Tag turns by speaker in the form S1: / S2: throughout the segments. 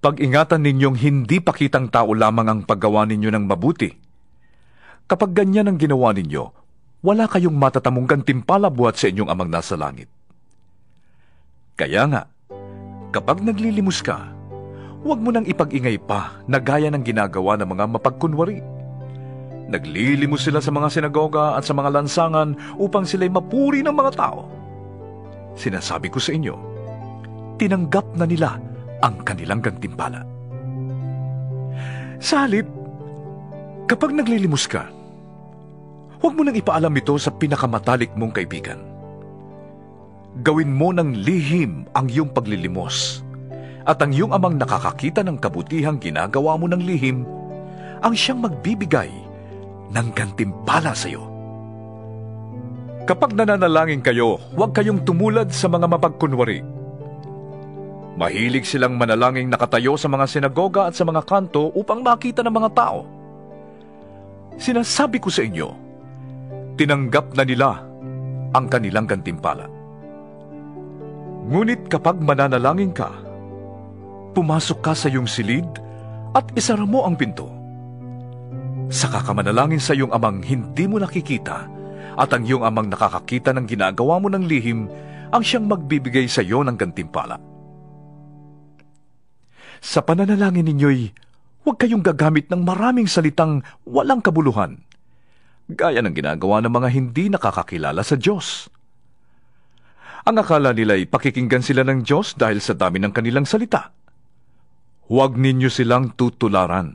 S1: Pag-ingatan ninyong hindi pakitang tao lamang ang paggawa ninyo ng mabuti. Kapag ganyan ang ginawa ninyo, wala kayong matatamong gantimpala buhat sa inyong amang nasa langit. Kaya nga, kapag naglilimos ka, huwag mo nang ipag-ingay pa na gaya ng ginagawa ng mga mapagkunwari. Naglilimos sila sa mga sinagoga at sa mga lansangan upang sila'y mapuri ng mga tao. Sinasabi ko sa inyo, tinanggap na nila ang kanilang gantimpala. Sa halip, kapag naglilimos ka, huwag mo nang ipaalam ito sa pinakamatalik mong kaibigan. Gawin mo ng lihim ang iyong paglilimos, at ang iyong amang nakakakita ng kabutihang ginagawa mo ng lihim, ang siyang magbibigay ng gantimpala sa iyo. Kapag nananalangin kayo, huwag kayong tumulad sa mga mapagkunwari. Mahilig silang manalangin nakatayo sa mga sinagoga at sa mga kanto upang makita ng mga tao. Sinasabi ko sa inyo, tinanggap na nila ang kanilang gantimpala. Ngunit kapag mananalangin ka, pumasok ka sa iyong silid at isara mo ang pinto. Saka ka manalangin sa iyong amang hindi mo nakikita, at ang iyong amang nakakakita ng ginagawa mo ng lihim ang siyang magbibigay sa iyo ng gantimpala. Sa pananalangin ninyo'y huwag kayong gagamit ng maraming salitang walang kabuluhan, gaya ng ginagawa ng mga hindi nakakakilala sa Diyos. Ang akala nila'y pakikinggan sila ng Diyos dahil sa dami ng kanilang salita. Huwag ninyo silang tutularan.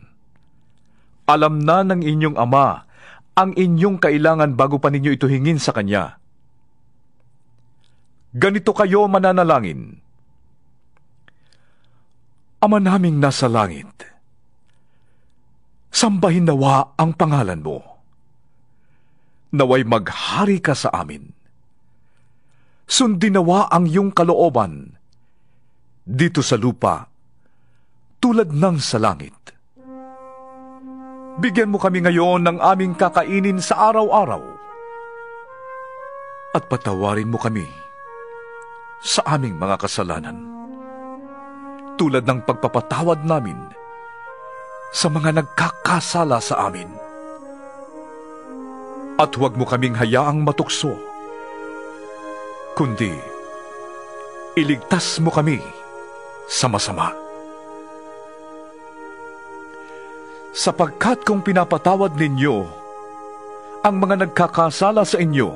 S1: Alam na ng inyong Ama ang inyong kailangan bago pa ninyo ito hingin sa Kanya. Ganito kayo mananalangin: Ama naming nasa langit, sambahin nawa ang pangalan mo. Naway maghari ka sa amin. Sundin nawa ang iyong kalooban dito sa lupa tulad ng sa langit. Bigyan mo kami ngayon ng aming kakainin sa araw-araw, at patawarin mo kami sa aming mga kasalanan, tulad ng pagpapatawad namin sa mga nagkakasala sa amin. At huwag mo kaming hayaang matukso, kundi iligtas mo kami sa masama. Sapagkat kung pinapatawad ninyo ang mga nagkakasala sa inyo,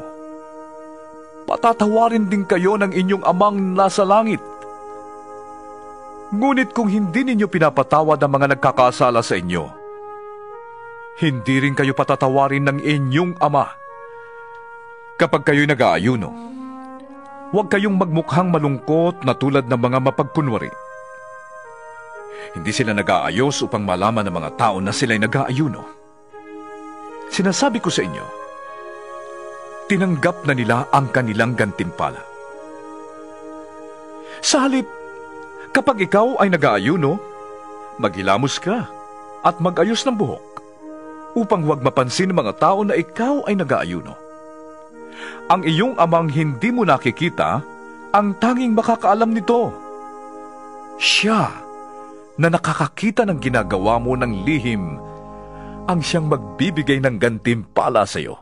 S1: patatawarin din kayo ng inyong Amang nasa langit. Ngunit kung hindi ninyo pinapatawad ang mga nagkakasala sa inyo, hindi rin kayo patatawarin ng inyong Ama. Kapag kayo'y nag-aayuno, huwag kayong magmukhang malungkot na tulad ng mga mapagkunwari. Hindi sila nag-aayos upang malaman ng mga tao na sila'y nag-aayuno. Sinasabi ko sa inyo, tinanggap na nila ang kanilang gantimpala. Sa halip, kapag ikaw ay nag-aayuno, maghilamos ka at mag-ayos ng buhok, upang huwag mapansin ng mga tao na ikaw ay nag-aayuno. Ang iyong Amang hindi mo nakikita, ang tanging makakaalam nito. Siya na nakakakita ng ginagawa mo ng lihim, ang siyang magbibigay ng gantimpala sa iyo.